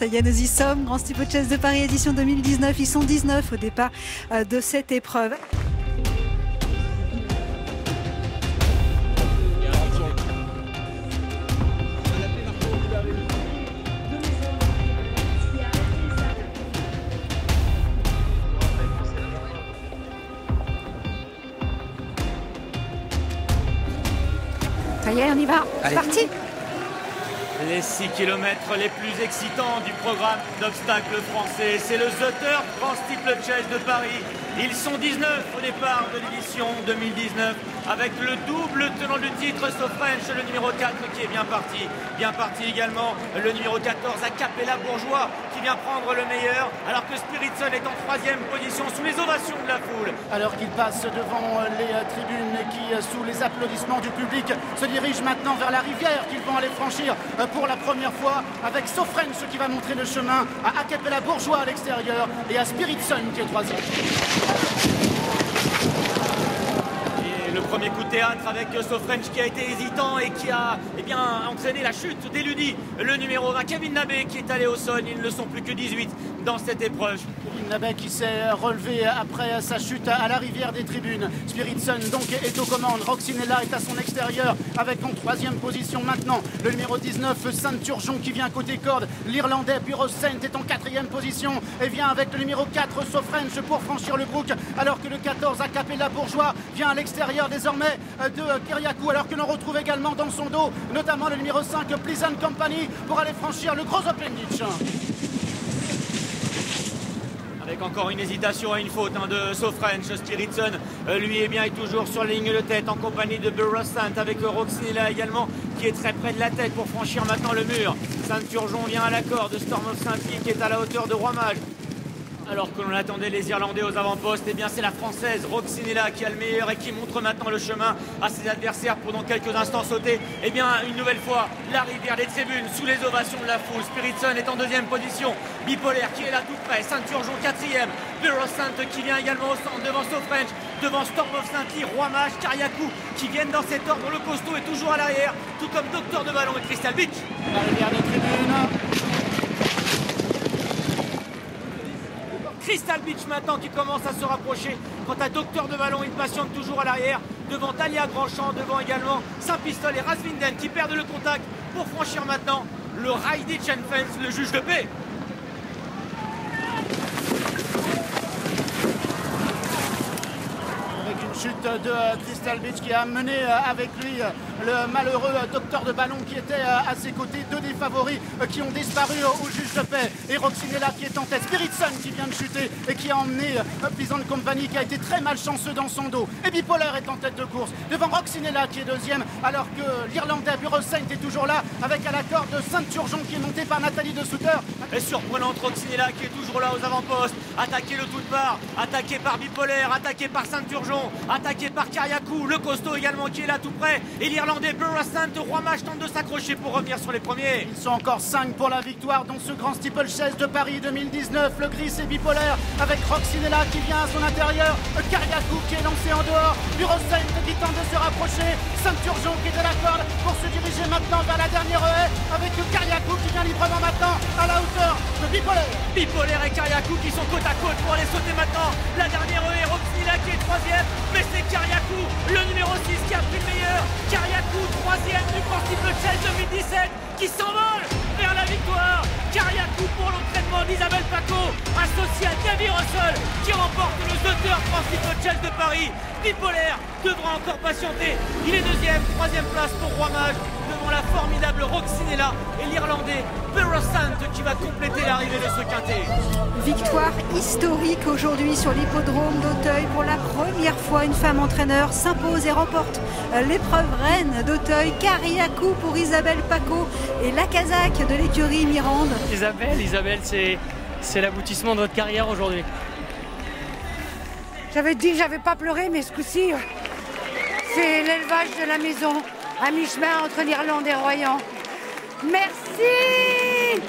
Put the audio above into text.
Ça y est, nous y sommes. Grand Steeplechase de Paris, édition 2019. Ils sont 19 au départ de cette épreuve. Ça y est, on y va. C'est parti. Les 6 km les plus excitants du programme d'obstacles français, c'est le The Turf Grand Steeplechase de Paris. Ils sont 19 au départ de l'édition 2019 avec le double tenant du titre Sofrench, le numéro 4 qui est bien parti. Bien parti également le numéro 14 Acapella Bourgeois qui vient prendre le meilleur alors que Spiritson est en 3e position sous les ovations de la foule. Alors qu'il passe devant les tribunes qui, sous les applaudissements du public, se dirigent maintenant vers la rivière qu'ils vont aller franchir pour la première fois avec Sofrench qui va montrer le chemin à Acapella Bourgeois à l'extérieur et à Spiritson qui est 3e. Et le premier coup de théâtre avec Sofrench qui a été hésitant et qui a entraîné la chute d'Eludi, le numéro 20 Kevin Nabé qui est allé au sol. Ils ne sont plus que 18 dans cette épreuve. Kevin Nabé qui s'est relevé après sa chute à la rivière des tribunes. Spiritson donc est aux commandes. Roxinella est à son extérieur avec en 3e position maintenant le numéro 19 Saint-Turgeon qui vient côté corde. L'Irlandais Bureau Saint est en 4e position et vient avec le numéro 4 Sofrench pour franchir le brook alors que le 14 Acapella Bourgeois vient à l'extérieur désormais de Kyriakou alors que l'on retrouve également dans son dos notamment le numéro 5 Pleasant Company pour aller franchir le gros Open Ditch. Avec encore une hésitation et une faute de Sofrench. Spiritson, lui, est toujours sur la ligne de tête en compagnie de Bureau Saint avec Roxinella également qui est très près de la tête pour franchir maintenant le mur. Saint-Turgeon vient à l'accord de Storm of Saint-Yves qui est à la hauteur de Roi-Mage. Alors que l'on attendait les Irlandais aux avant-postes, c'est la Française Roxinella qui a le meilleur et qui montre maintenant le chemin à ses adversaires pour dans quelques instants sauter. Une nouvelle fois, la rivière des tribunes sous les ovations de la foule. Spiritson est en 2e position. Bipolaire qui est là tout près. Saint-Turgeon 4e. Bureau Saint qui vient également au centre devant Sofrench, devant Storm of Saint-Yves, Roi-Mage, Kyriakou qui viennent dans cet ordre. Le costaud est toujours à l'arrière, tout comme Docteur de Ballon et Crystal Beach. La rivière des tribunes. Crystal Beach maintenant qui commence à se rapprocher. Quant à Docteur de Ballon, il patiente toujours à l'arrière. Devant Talia Grandchamp, devant également Saint-Pistol et Rasvinden qui perdent le contact pour franchir maintenant le Rail Ditch and Fence, le juge de paix. Avec une chute de Crystal Beach qui a mené avec lui le malheureux Docteur de Ballon qui était à ses côtés. 2 des favoris qui ont disparu au juge de paix. Et Roxinella qui est en tête. Spiritson qui vient de chuter et qui a emmené Pleasant Company qui a été très malchanceux dans son dos. Et Bipolaire est en tête de course devant Roxinella qui est 2e alors que l'Irlandais Bureau Saint est toujours là avec à la corde de Saint-Turgeon qui est monté par Nathalie de Souter. Et surprenante Roxinella qui est toujours là aux avant-postes. Attaqué de toutes parts, attaqué par Bipolaire, attaqué par Saint-Turgeon, attaqué par Kyriakou, le costaud également qui est là tout près. Et l'Irlandais Bureau Saint, Roi-Mage tente de s'accrocher pour revenir sur les premiers. Ils sont encore 5 pour la victoire dans ce Grand Steeplechase de Paris 2019. Le gris c'est Bipolaire avec Roxinella qui vient à son intérieur. Kyriakou qui est lancé en dehors. Bureau Saint qui tente de se rapprocher. Saint-Turgeon qui est à la corde pour se diriger maintenant vers la dernière haie avec Kyriakou qui vient librement maintenant à la hauteur de Bipolaire. Bipolaire et Kyriakou qui sont côte à côte pour aller sauter maintenant la dernière haie. Roxinella qui est 3e, mais c'est Kyriakou, le numéro 6 qui a pris le meilleur. Kyriakou 3e du Grand Steeplechase 2017 qui s'envole vers la victoire. Kyriakou pour l'entraînement d'Isabelle Paco, associé à Davy Russell qui remporte le The Turf Grand Steeplechase de Paris. Bipolaire devra encore patienter. Il est 2e, 3e place pour Roi-Mage devant la formidable Roxinella et l'Irlandais Bureau Saint qui va compléter l'arrivée de ce quintet. Victoire historique aujourd'hui sur l'hippodrome d'Auteuil. Pour la première fois, une femme entraîneur s'impose et remporte l'épreuve reine d'Auteuil. Kyriakou pour Isabelle Paco et la Kazakh de l'écurie Mirande. Isabelle, c'est l'aboutissement de votre carrière aujourd'hui. J'avais dit que j'avais pas pleuré, mais ce coup-ci, c'est l'élevage de la maison, à mi-chemin entre l'Irlande et Royan. Merci!